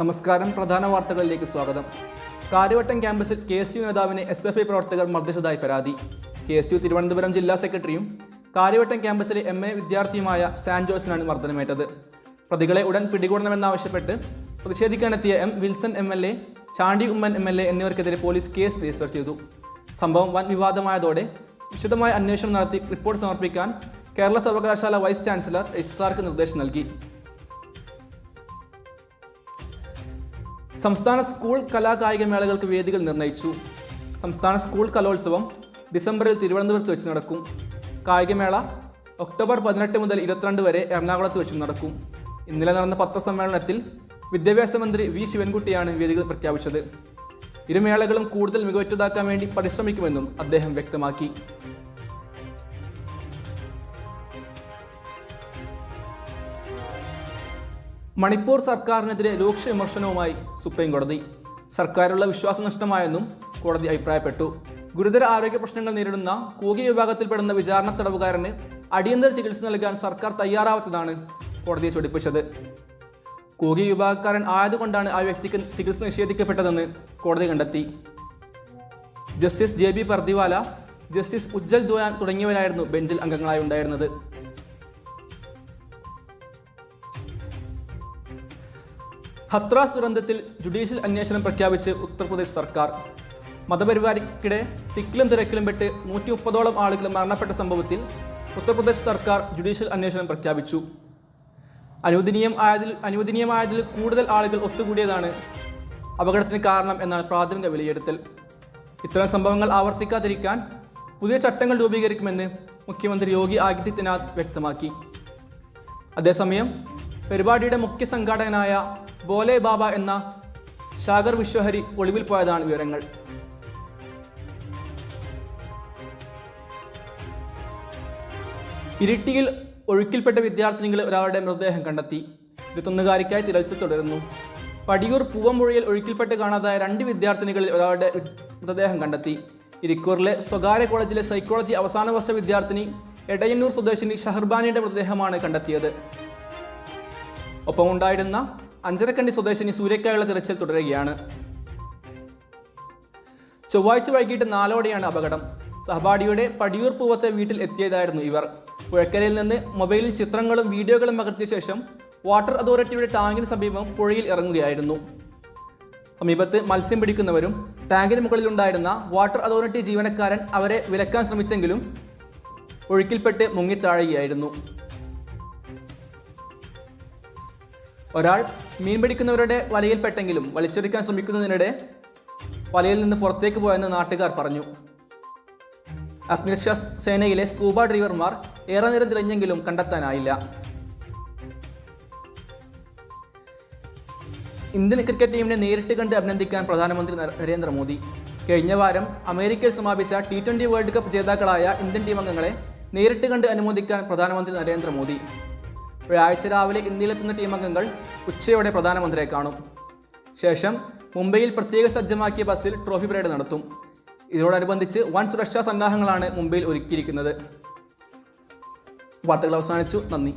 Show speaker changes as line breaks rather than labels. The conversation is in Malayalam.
നമസ്കാരം. പ്രധാന വാർത്തകളിലേക്ക് സ്വാഗതം. കാര്യവട്ടം ക്യാമ്പസിൽ KSU നേതാവിനെ SFI പ്രവർത്തകർ മർദ്ദിച്ചതായി പരാതി. KSU തിരുവനന്തപുരം ജില്ലാ സെക്രട്ടറിയും കാര്യവട്ടം ക്യാമ്പസിലെ MA വിദ്യാർത്ഥിയുമായ സാൻ ജോസിനാണ് മർദ്ദനമേറ്റത്. പ്രതികളെ ഉടൻ പിടികൂടണമെന്നാവശ്യപ്പെട്ട് പ്രതിഷേധിക്കാനെത്തിയ വിൽസൺ MLA, ചാണ്ടി ഉമ്മൻ MLA എന്നിവർക്കെതിരെ പോലീസ് കേസ് രജിസ്റ്റർ ചെയ്തു. സംഭവം വൻ വിവാദമായതോടെ വിശദമായ അന്വേഷണം നടത്തി റിപ്പോർട്ട് സമർപ്പിക്കാൻ കേരള സർവകലാശാല വൈസ് ചാൻസലർ രജിസ്ട്രാർക്ക് നിർദ്ദേശം നൽകി. സംസ്ഥാന സ്കൂൾ കലാകായിക മേളകൾക്ക് വേദികൾ നിർണയിച്ചു. സംസ്ഥാന സ്കൂൾ കലോത്സവം ഡിസംബറിൽ തിരുവനന്തപുരത്ത് വെച്ച് നടക്കും. കായികമേള ഒക്ടോബർ 18 മുതൽ 22 വരെ എറണാകുളത്ത് വെച്ചും നടക്കും. ഇന്നലെ നടന്ന പത്രസമ്മേളനത്തിൽ വിദ്യാഭ്യാസ മന്ത്രി V. ശിവൻകുട്ടിയാണ് വേദികൾ പ്രഖ്യാപിച്ചത്. ഇരുമേളകളും കൂടുതൽ മികവുറ്റതാക്കാൻ വേണ്ടി പരിശ്രമിക്കുമെന്നും അദ്ദേഹം വ്യക്തമാക്കി. മണിപ്പൂർ സർക്കാരിനെതിരെ രൂക്ഷ വിമർശനവുമായി സുപ്രീം കോടതി. സർക്കാരിലുള്ള വിശ്വാസം നഷ്ടമായെന്നും കോടതി അഭിപ്രായപ്പെട്ടു. ഗുരുതര ആരോഗ്യ പ്രശ്നങ്ങൾ നേരിടുന്ന കൂകി വിഭാഗത്തിൽപ്പെടുന്ന വിചാരണ തടവുകാരന് അടിയന്തര ചികിത്സ നൽകാൻ സർക്കാർ തയ്യാറാവാത്തതാണ് കോടതിയെ ചൊടിപ്പിച്ചത്. കൂകി വിഭാഗക്കാരൻ ആയതുകൊണ്ടാണ് ആ വ്യക്തിക്ക് ചികിത്സ നിഷേധിക്കപ്പെട്ടതെന്ന് കോടതി കണ്ടെത്തി. Justice JB Pardiwala, justice Ujjal Bhuyan തുടങ്ങിയവരായിരുന്നു ബെഞ്ചിൽ അംഗങ്ങളായി ഉണ്ടായിരുന്നത്. ഹത്രാസ് ദുരന്തത്തിൽ ജുഡീഷ്യൽ അന്വേഷണം പ്രഖ്യാപിച്ച് ഉത്തർപ്രദേശ് സർക്കാർ. മതപരിപാടിക്കിടെ തിക്കിലും തിരക്കിലും പെട്ട് 130ഓളം ആളുകൾ മരണപ്പെട്ട സംഭവത്തിൽ ഉത്തർപ്രദേശ് സർക്കാർ ജുഡീഷ്യൽ അന്വേഷണം പ്രഖ്യാപിച്ചു. അനുവദനീയമായതിൽ കൂടുതൽ ആളുകൾ ഒത്തുകൂടിയതാണ് അപകടത്തിന് കാരണം എന്നാണ് പ്രാഥമിക വിലയിരുത്തൽ. ഇത്തരം സംഭവങ്ങൾ ആവർത്തിക്കാതിരിക്കാൻ പുതിയ ചട്ടങ്ങൾ രൂപീകരിക്കുമെന്ന് മുഖ്യമന്ത്രി യോഗി ആദിത്യനാഥ് വ്യക്തമാക്കി. അതേസമയം പരിപാടിയുടെ മുഖ്യ സംഘാടകനായ ബോലെ ബാബ എന്ന ശാഗർ വിശ്വഹരി ഒളിവിൽ പോയതാണ് വിവരങ്ങൾ. ഇരിട്ടിയിൽ ഒഴുക്കിൽപ്പെട്ട വിദ്യാർത്ഥിനികളിൽ ഒരാളുടെ മൃതദേഹം കണ്ടെത്തി. 21കാരിക്കായി തിരച്ചിൽ തുടരുന്നു. പടിയൂർ പൂവമ്പുഴയിൽ ഒഴുക്കിൽപ്പെട്ട് കാണാതായ 2 വിദ്യാർത്ഥിനികളിൽ ഒരാളുടെ മൃതദേഹം കണ്ടെത്തി. ഇരിക്കൂറിലെ സ്വകാര്യ കോളേജിലെ സൈക്കോളജി അവസാന വർഷ വിദ്യാർത്ഥിനി എടയന്നൂർ സ്വദേശിനി ഷഹർബാനിയുടെ മൃതദേഹമാണ് കണ്ടെത്തിയത്. ഒപ്പമുണ്ടായിരുന്ന അഞ്ചരക്കണ്ടി സ്വദേശിനി സൂര്യക്കായുള്ള തിരച്ചിൽ തുടരുകയാണ്. ചൊവ്വാഴ്ച വൈകിട്ട് 4ഓടെയാണ് അപകടം. സഹപാഠിയുടെ പടിയൂർ പൂവത്തെ വീട്ടിൽ എത്തിയതായിരുന്നു ഇവർ. പുഴക്കരയിൽ നിന്ന് മൊബൈലിൽ ചിത്രങ്ങളും വീഡിയോകളും പകർത്തിയ ശേഷം വാട്ടർ അതോറിറ്റിയുടെ ടാങ്കിന് സമീപം പുഴയിൽ ഇറങ്ങുകയായിരുന്നു. സമീപത്ത് മത്സ്യം പിടിക്കുന്നവരും ടാങ്കിന് മുകളിലുണ്ടായിരുന്ന വാട്ടർ അതോറിറ്റി ജീവനക്കാരൻ അവരെ വിലക്കാൻ ശ്രമിച്ചെങ്കിലും ഒഴുക്കിൽപ്പെട്ട് മുങ്ങിത്താഴുകയായിരുന്നു. ഒരാൾ മീൻ പിടിക്കുന്നവരുടെ വലയിൽപ്പെട്ടെങ്കിലും വലിച്ചെടുക്കാൻ ശ്രമിക്കുന്നതിനിടെ വലയിൽ നിന്ന് പുറത്തേക്ക് പോയെന്ന് നാട്ടുകാർ പറഞ്ഞു. അഗ്നിരക്ഷാ സേനയിലെ സ്കൂബ ഡ്രൈവർമാർ ഏറെ നേരം തിരഞ്ഞെങ്കിലും കണ്ടെത്താനായില്ല. ഇന്ത്യൻ ക്രിക്കറ്റ് ടീമിനെ നേരിട്ട് കണ്ട് അഭിനന്ദിക്കാൻ പ്രധാനമന്ത്രി നരേന്ദ്രമോദി. കഴിഞ്ഞ വാരം അമേരിക്കയിൽ സമാപിച്ച T20 വേൾഡ് കപ്പ് ജേതാക്കളായ ഇന്ത്യൻ ടീം അംഗങ്ങളെ നേരിട്ട് കണ്ട് അനുമോദിക്കാൻ പ്രധാനമന്ത്രി നരേന്ദ്രമോദി. വ്യാഴാഴ്ച രാവിലെ ഇന്ത്യയിലെത്തുന്ന ടീം അംഗങ്ങൾ ഉച്ചയോടെ പ്രധാനമന്ത്രിയെ കാണും. ശേഷം മുംബൈയിൽ പ്രത്യേക സജ്ജമാക്കിയ ബസ്സിൽ ട്രോഫി പരേഡ് നടത്തും. ഇതോടനുബന്ധിച്ച് വൻ സുരക്ഷാ സന്നാഹങ്ങളാണ് മുംബൈയിൽ ഒരുക്കിയിരിക്കുന്നത്. വാർത്തകൾ അവസാനിച്ചു. നന്ദി.